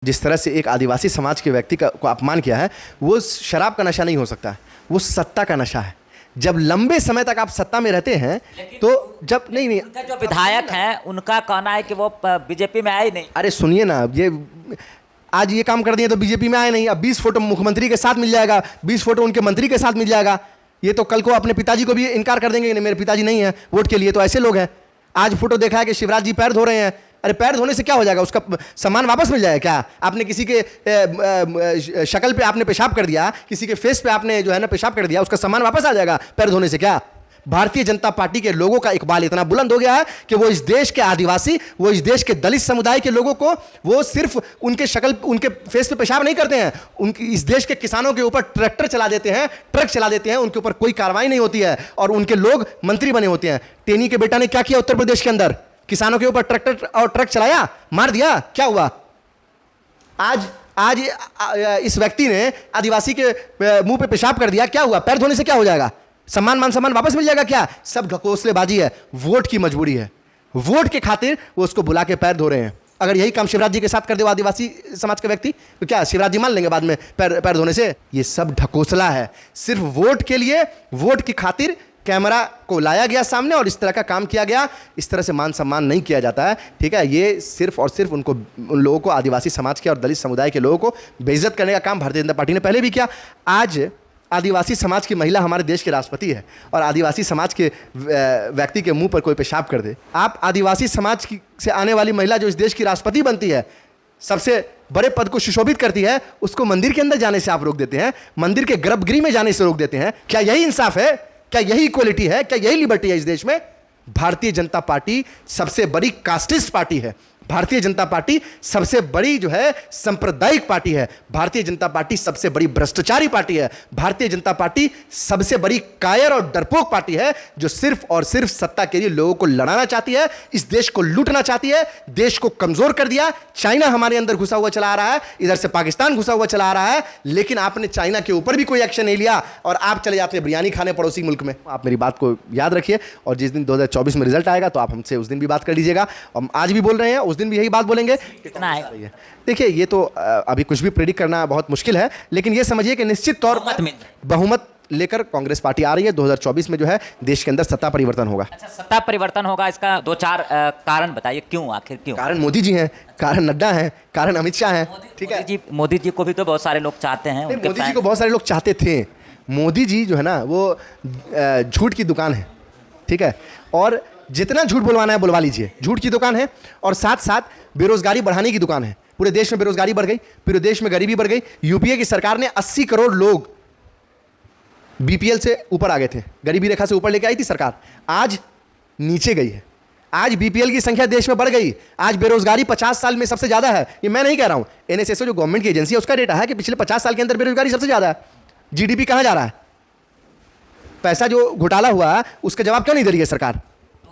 जिस तरह से एक आदिवासी समाज के व्यक्ति को अपमान किया है, वो शराब का नशा नहीं हो सकता है, वो सत्ता का नशा है। जब लंबे समय तक आप सत्ता में रहते हैं तो जब नहीं उनका जो विधायक हैं उनका कहना है कि वो बीजेपी में आए नहीं। अरे सुनिए ना, ये आज ये काम कर दिए तो बीजेपी में आए नहीं, अब 20 फोटो मुख्यमंत्री के साथ मिल जाएगा, 20 फोटो उनके मंत्री के साथ मिल जाएगा। ये तो कल को अपने पिताजी को भी इनकार कर देंगे कि मेरे पिताजी नहीं है वोट के लिए, तो ऐसे लोग हैं। आज फोटो देखा है कि शिवराज जी पैर धो रहे हैं। अरे पैर धोने से क्या हो जाएगा? उसका सामान वापस मिल जाएगा क्या? आपने किसी के शक्ल पे आपने पेशाब कर दिया, किसी के फेस पे आपने जो है ना पेशाब कर दिया, उसका सामान वापस आ जाएगा पैर धोने से क्या? भारतीय जनता पार्टी के लोगों का इकबाल इतना बुलंद हो गया है कि वो इस देश के आदिवासी, वो इस देश के दलित समुदाय के लोगों को वो सिर्फ उनके शक्ल, उनके फेस पे पेशाब नहीं करते हैं, उनकी इस देश के किसानों के ऊपर ट्रैक्टर चला देते हैं, ट्रक चला देते हैं, उनके ऊपर कोई कार्रवाई नहीं होती है और उनके लोग मंत्री बने होते हैं। टेनी के बेटा ने क्या किया उत्तर प्रदेश के अंदर? किसानों के ऊपर ट्रैक्टर और ट्रक चलाया, मार दिया, क्या हुआ? आज इस व्यक्ति ने आदिवासी के मुंह पे पेशाब कर दिया, क्या हुआ? पैर धोने से क्या हो जाएगा? सम्मान मान सम्मान वापस मिल जाएगा क्या? सब ढकोसलेबाजी है, वोट की मजबूरी है। वोट के खातिर वो उसको बुला के पैर धो रहे हैं। अगर यही काम शिवराज जी के साथ कर दे आदिवासी समाज के व्यक्ति, तो क्या शिवराज जी मान लेंगे बाद में पैर धोने से? ये सब ढकोसला है, सिर्फ वोट के लिए, वोट की खातिर कैमरा को लाया गया सामने और इस तरह का काम किया गया। इस तरह से मान सम्मान नहीं किया जाता है, ठीक है? ये सिर्फ और सिर्फ उन लोगों को, आदिवासी समाज के और दलित समुदाय के लोगों को बेइज्जत करने का काम भारतीय जनता पार्टी ने पहले भी किया। आज आदिवासी समाज की महिला हमारे देश के राष्ट्रपति है और आदिवासी समाज के व्यक्ति के मुंह पर कोई पेशाब कर दे, आप आदिवासी समाज से आने वाली महिला जो इस देश की राष्ट्रपति बनती है, सबसे बड़े पद को सुशोभित करती है, उसको मंदिर के अंदर जाने से आप रोक देते हैं, मंदिर के गर्भगृह में जाने से रोक देते हैं। क्या यही इंसाफ है? क्या यही इक्वलिटी है? क्या यही लिबर्टी है इस देश में? भारतीय जनता पार्टी सबसे बड़ी कास्टिस्ट पार्टी है। भारतीय जनता पार्टी सबसे बड़ी जो है सांप्रदायिक पार्टी है। भारतीय जनता पार्टी सबसे बड़ी भ्रष्टाचारी पार्टी है। भारतीय जनता पार्टी सबसे बड़ी कायर और डरपोक पार्टी है जो सिर्फ और सिर्फ सत्ता के लिए लोगों को लड़ाना चाहती है, इस देश को लूटना चाहती है, देश को कमजोर कर दिया। चाइना हमारे अंदर घुसा हुआ चला आ रहा है, इधर से पाकिस्तान घुसा हुआ चला आ रहा है, लेकिन आपने चाइना के ऊपर भी कोई एक्शन नहीं लिया और आप चले जाते हैं बिरयानी खाने पड़ोसी मुल्क में। आप मेरी बात को याद रखिए और जिस दिन 2024 में रिजल्ट आएगा तो आप हमसे उस दिन भी बात कर लीजिएगा। हम आज भी बोल रहे हैं, उस दिन भी यही बात बोलेंगे। कितना है? देखिए, ये तो अभी कुछ भी प्रेडिक्ट करना बहुत मुश्किल है, लेकिन ये समझिए कि निश्चित तौर पर बहुमत लेकर कांग्रेस पार्टी आ रही है। 2024 में जो है देश के अंदर सत्ता परिवर्तन होगा। अच्छा, सत्ता परिवर्तन होगा, इसका 2-4 कारण बताइए, क्यों, आखिर क्यों? कारण मोदी जी हैं, कारण नड्डा हैं, कारण अमित शाह हैं, ठीक है? मोदी जी को भी तो बहुत सारे लोग चाहते हैं। मोदी जी को बहुत सारे लोग चाहते थे। मोदी जी जो है ना वो झूठ की दुकान है, ठीक है? और जितना झूठ बुलवाना है बुलवा लीजिए, झूठ की दुकान है और साथ साथ बेरोजगारी बढ़ाने की दुकान है। पूरे देश में बेरोजगारी बढ़ गई, पूरे देश में गरीबी बढ़ गई। यूपीए की सरकार ने 80 करोड़ लोग बीपीएल से ऊपर आ गए थे, गरीबी रेखा से ऊपर लेके आई थी सरकार, आज नीचे गई है। आज बीपीएल की संख्या देश में बढ़ गई। आज बेरोजगारी 50 साल में सबसे ज्यादा है। ये मैं नहीं कह रहा हूं, एनएसएसओ जो गवर्नमेंट की एजेंसी है उसका डेटा है कि पिछले 50 साल के अंदर बेरोजगारी सबसे ज्यादा है। जीडीपी कहां जा रहा है? पैसा जो घोटाला हुआ है उसका जवाब क्यों नहीं दे रही है सरकार?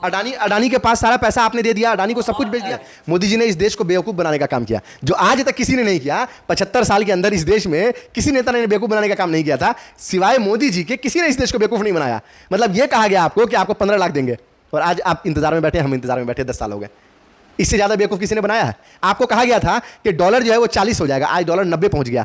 अडानी के पास सारा पैसा आपने दे दिया, अडानी को सब कुछ बेच दिया। मोदी जी ने इस देश को बेवकूफ बनाने का काम किया, जो आज तक किसी ने नहीं किया। 75 साल के अंदर इस देश में किसी नेता ने बेवकूफ बनाने का काम नहीं किया था, सिवाय मोदी जी के किसी ने इस देश को बेवकूफ नहीं बनाया। मतलब यह कहा गया आपको कि आपको 15 लाख देंगे और आज आप इंतजार में बैठे, हम इंतजार में बैठे 10 साल हो गए। इससे ज्यादा बेवकूफ किसी ने बनाया है? आपको कहा गया था कि डॉलर जो है वो 40 हो जाएगा, आज डॉलर 90 पहुंच गया।